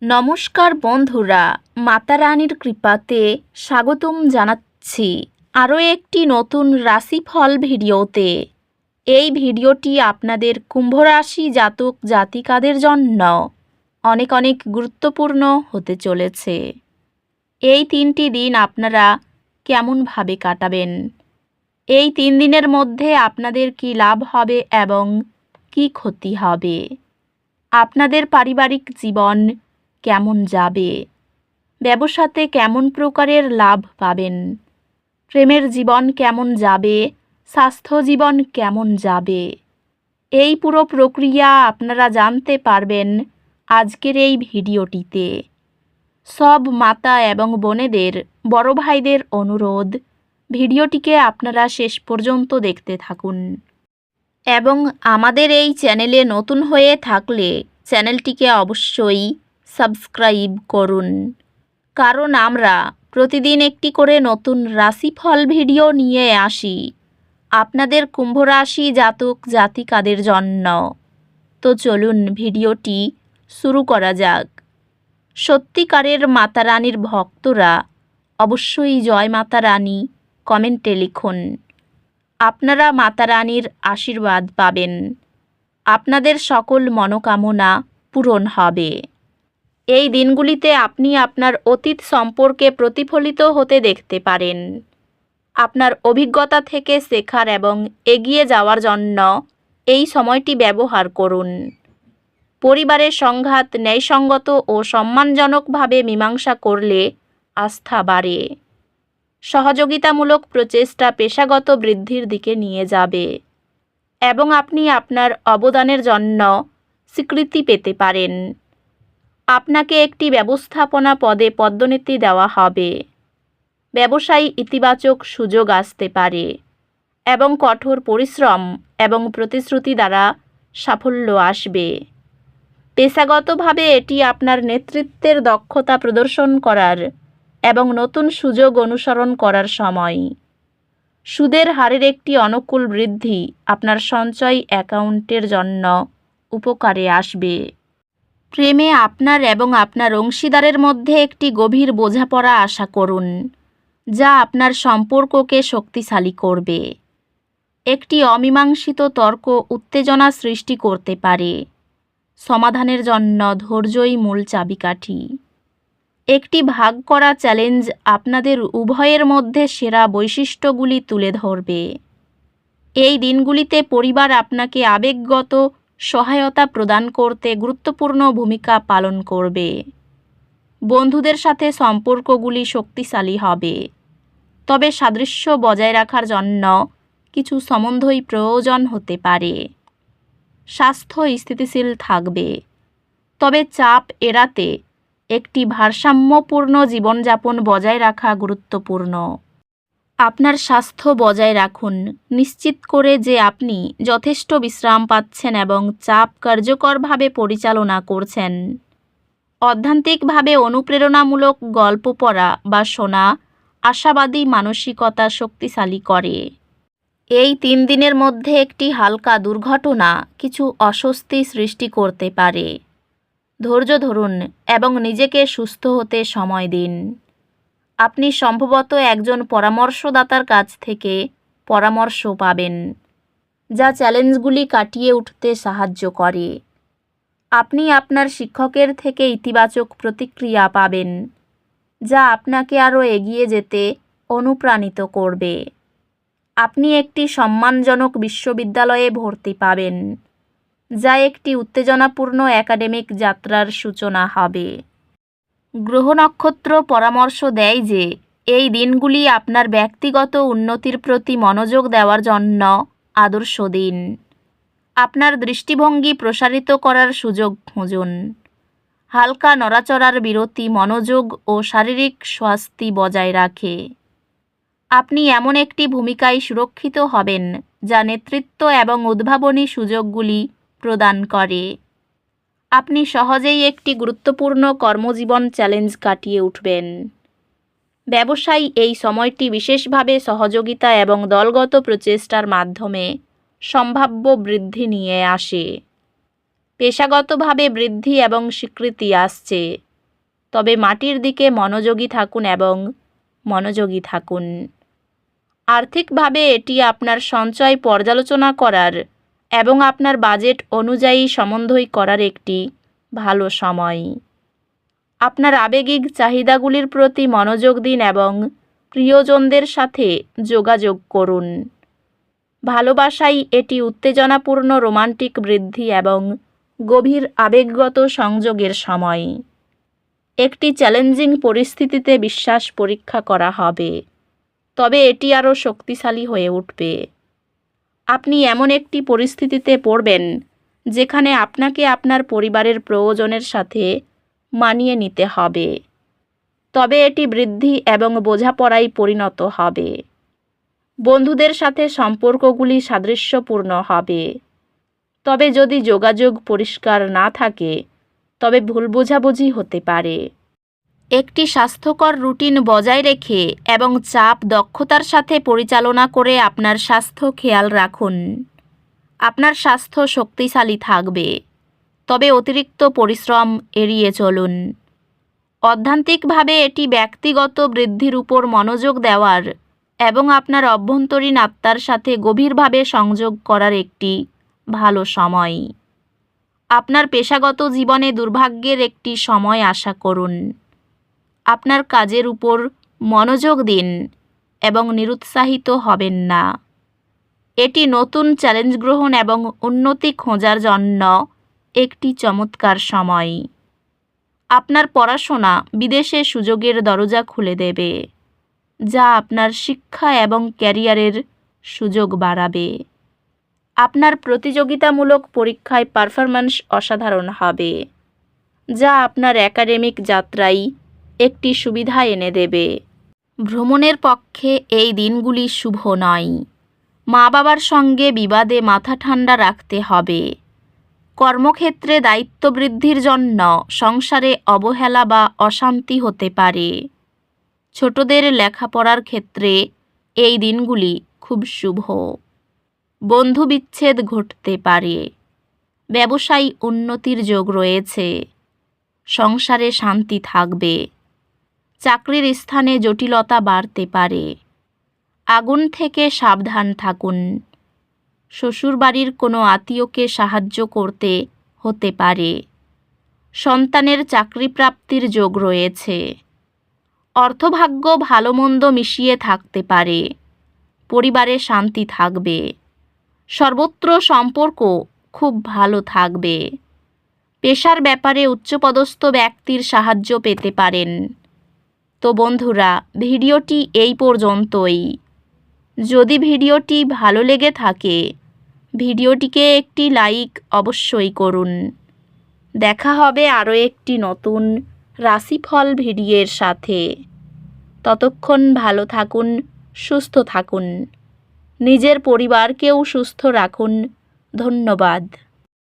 নমস্কার বন্ধুরা, মাতা রানীর কৃপাতে স্বাগতম জানাচ্ছি আরও একটি নতুন রাশিফল ভিডিওতে। এই ভিডিওটি আপনাদের কুম্ভ রাশি জাতক জাতিকাদের জন্য অনেক অনেক গুরুত্বপূর্ণ হতে চলেছে। এই 3টি দিন আপনারা কেমনভাবে কাটাবেন, এই 3 দিনের মধ্যে আপনাদের কি লাভ হবে এবং কি ক্ষতি হবে, আপনাদের পারিবারিক জীবন কেমন যাবে, ব্যবসাতে কেমন প্রকারের লাভ পাবেন, প্রেমের জীবন কেমন যাবে, স্বাস্থ্য জীবন কেমন যাবে, এই পুরো প্রক্রিয়া আপনারা জানতে পারবেন আজকের এই ভিডিওটিতে। সব মাতা এবং বোনেদের, বড় ভাইদের অনুরোধ, ভিডিওটিকে আপনারা শেষ পর্যন্ত দেখতে থাকুন এবং আমাদের এই চ্যানেলে নতুন হয়ে থাকলে চ্যানেলটিকে অবশ্যই সাবস্ক্রাইব করুন, কারণ আমরা প্রতিদিন একটি করে নতুন রাশিফল ভিডিও নিয়ে আসি আপনাদের কুম্ভ রাশি জাতক জাতিকাদের জন্য। তো চলুন ভিডিওটি শুরু করা যাক। সত্যিকারের মাতা রানীর ভক্তরা অবশ্যই জয় মাতা রানী কমেন্টে লিখুন। আপনারা মাতা রানীর আশীর্বাদ পাবেন, আপনাদের সকল মনোকামনা পূরণ হবে। এই দিনগুলিতে আপনি আপনার অতীত সম্পর্কে প্রতিফলিত হতে দেখতে পারেন। আপনার অভিজ্ঞতা থেকে শেখার এবং এগিয়ে যাওয়ার জন্য এই সময়টি ব্যবহার করুন। পরিবারের সংঘাত ন্যায়সঙ্গত ও সম্মানজনকভাবে মীমাংসা করলে আস্থা বাড়ে। সহযোগিতামূলক প্রচেষ্টা পেশাগত বৃদ্ধির দিকে নিয়ে যাবে এবং আপনি আপনার অবদানের জন্য স্বীকৃতি পেতে পারেন। আপনাকে একটি ব্যবস্থাপনা পদে পদোন্নতি দেওয়া হবে। ব্যবসায়ী ইতিবাচক সুযোগ আসতে পারে এবং কঠোর পরিশ্রম এবং প্রতিশ্রুতি দ্বারা সাফল্য আসবে। পেশাগতভাবে এটি আপনার নেতৃত্বের দক্ষতা প্রদর্শন করার এবং নতুন সুযোগ অনুসরণ করার সময়। সুদের হারের একটি অনুকূল বৃদ্ধি আপনার সঞ্চয় অ্যাকাউন্টের জন্য উপকারে আসবে। প্রেমে আপনার এবং আপনার অংশীদারের মধ্যে একটি গভীর বোঝাপড়া আশা করুন, যা আপনার সম্পর্ককে শক্তিশালী করবে। একটি অমীমাংসিত তর্ক উত্তেজনা সৃষ্টি করতে পারে। সমাধানের জন্য ধৈর্যই মূল চাবিকাঠি। একটি ভাগ করা চ্যালেঞ্জ আপনাদের উভয়ের মধ্যে সেরা বৈশিষ্ট্যগুলি তুলে ধরবে। এই দিনগুলিতে পরিবার আপনাকে আবেগগত সহায়তা প্রদান করতে গুরুত্বপূর্ণ ভূমিকা পালন করবে। বন্ধুদের সাথে সম্পর্কগুলি শক্তিশালী হবে, তবে সাদৃশ্য বজায় রাখার জন্য কিছু সম্বন্ধই প্রয়োজন হতে পারে। স্বাস্থ্য স্থিতিশীল থাকবে, তবে চাপ এড়াতে একটি ভারসাম্যপূর্ণ জীবনযাপন বজায় রাখা গুরুত্বপূর্ণ। আপনার স্বাস্থ্য বজায় রাখুন, নিশ্চিত করে যে আপনি যথেষ্ট বিশ্রাম পাচ্ছেন এবং চাপ কার্যকরভাবে পরিচালনা করছেন। অধ্যাত্মিকভাবে অনুপ্রেরণামূলক গল্প পড়া বা শোনা আশাবাদী মানসিকতা শক্তিশালী করে। এই 3 দিনের মধ্যে একটি হালকা দুর্ঘটনা কিছু অস্বস্তি সৃষ্টি করতে পারে। ধৈর্য ধরুন এবং নিজেকে সুস্থ হতে সময় দিন। আপনি সম্ভবত একজন পরামর্শদাতার কাছ থেকে পরামর্শ পাবেন, যা চ্যালেঞ্জগুলি কাটিয়ে উঠতে সাহায্য করে। আপনি আপনার শিক্ষকের থেকে ইতিবাচক প্রতিক্রিয়া পাবেন, যা আপনাকে আরও এগিয়ে যেতে অনুপ্রাণিত করবে। আপনি একটি সম্মানজনক বিশ্ববিদ্যালয়ে ভর্তি পাবেন, যা একটি উত্তেজনাপূর্ণ একাডেমিক যাত্রার সূচনা হবে। গ্রহ নক্ষত্র পরামর্শ দেয় যে এই দিনগুলি আপনার ব্যক্তিগত উন্নতির প্রতি মনোযোগ দেওয়ার জন্য আদর্শ দিন। আপনার দৃষ্টিভঙ্গি প্রসারিত করার সুযোগ খুঁজুন। হালকা নড়াচড়ার বিরতি মনোযোগ ও শারীরিক স্বাস্থ্য বজায় রাখে। আপনি এমন একটি ভূমিকায় সুরক্ষিত হবেন যা নেতৃত্ব এবং উদ্ভাবনী সুযোগগুলি প্রদান করে। আপনি সহজেই একটি গুরুত্বপূর্ণ কর্মজীবন চ্যালেঞ্জ কাটিয়ে উঠবেন। ব্যবসায়ী এই সময়টি বিশেষভাবে সহযোগিতা এবং দলগত প্রচেষ্টার মাধ্যমে সম্ভাব্য বৃদ্ধি নিয়ে আসে। পেশাগতভাবে বৃদ্ধি এবং স্বীকৃতি আসছে, তবে মাটির দিকে মনোযোগী থাকুন এবং মনোযোগী থাকুন। আর্থিকভাবে এটি আপনার সঞ্চয় পর্যালোচনা করার এবং আপনার বাজেট অনুযায়ী সমন্বয় করার একটি ভালো সময়। আপনার আবেগিক চাহিদাগুলির প্রতি মনোযোগ দিন এবং প্রিয়জনদের সাথে যোগাযোগ করুন। ভালোবাসায় এটি উত্তেজনাপূর্ণ রোমান্টিক বৃদ্ধি এবং গভীর আবেগগত সংযোগের সময়। একটি চ্যালেঞ্জিং পরিস্থিতিতে বিশ্বাস পরীক্ষা করা হবে, তবে এটি আরও শক্তিশালী হয়ে উঠবে। আপনি এমন একটি পরিস্থিতিতে পড়বেন যেখানে আপনাকে আপনার পরিবারের প্রয়োজনের সাথে মানিয়ে নিতে হবে, তবে এটি বৃদ্ধি এবং বোঝাপড়ায় পরিণত হবে। বন্ধুদের সাথে সম্পর্কগুলি সাদৃশ্যপূর্ণ হবে, তবে যদি যোগাযোগ পরিষ্কার না থাকে তবে ভুল বোঝাবুঝি হতে পারে। একটি স্বাস্থ্যকর রুটিন বজায় রেখে এবং চাপ দক্ষতার সাথে পরিচালনা করে আপনার স্বাস্থ্য খেয়াল রাখুন। আপনার স্বাস্থ্য শক্তিশালী থাকবে, তবে অতিরিক্ত পরিশ্রম এড়িয়ে চলুন। অধ্যাত্মিকভাবে এটি ব্যক্তিগত বৃদ্ধির উপর মনোযোগ দেওয়ার এবং আপনার অভ্যন্তরীণ আত্মার সাথে গভীরভাবে সংযোগ করার একটি ভালো সময়। আপনার পেশাগত জীবনে দুর্ভাগ্যের একটি সময় আশা করুন। আপনার কাজের উপর মনোযোগ দিন এবং নিরুৎসাহিত হবেন না। এটি নতুন চ্যালেঞ্জ গ্রহণ এবং উন্নতি খোঁজার জন্য একটি চমৎকার সময়। আপনার পড়াশোনা বিদেশে সুযোগের দরজা খুলে দেবে, যা আপনার শিক্ষা এবং ক্যারিয়ারের সুযোগ বাড়াবে। আপনার প্রতিযোগিতামূলক পরীক্ষায় পারফরম্যান্স অসাধারণ হবে, যা আপনার একাডেমিক যাত্রায় একটি সুবিধা এনে দেবে। ভ্রমণের পক্ষে এই দিনগুলি শুভ নয়। মা বাবার সঙ্গে বিবাদে মাথা ঠান্ডা রাখতে হবে। কর্মক্ষেত্রে দায়িত্ব বৃদ্ধির জন্য সংসারে অবহেলা বা অশান্তি হতে পারে। ছোটদের লেখাপড়ার ক্ষেত্রে এই দিনগুলি খুব শুভ। বন্ধু বিচ্ছেদ ঘটতে পারে। ব্যবসায়ী উন্নতির যোগ রয়েছে। সংসারে শান্তি থাকবে। চাকরির স্থানে জটিলতা বাড়তে পারে। আগুন থেকে সাবধান থাকুন। শ্বশুরবাড়ির কোনো আত্মীয়কে সাহায্য করতে হতে পারে। সন্তানের চাকরি প্রাপ্তির যোগ রয়েছে। অর্থভাগ্য ভালো মন্দ মিশিয়ে থাকতে পারে। পরিবারে শান্তি থাকবে। সর্বত্র সম্পর্ক খুব ভালো থাকবে। পেশার ব্যাপারে উচ্চপদস্থ ব্যক্তির সাহায্য পেতে পারেন। তো বন্ধুরা, ভিডিওটি এই পর্যন্তই। যদি ভিডিওটি ভালো লেগে থাকে ভিডিওটিকে একটি লাইক অবশ্যই করুন। দেখা হবে আরও একটি নতুন রাশিফল ভিডিওর সাথে। ততক্ষণ ভালো থাকুন, সুস্থ থাকুন, নিজের পরিবারকেও সুস্থ রাখুন। ধন্যবাদ।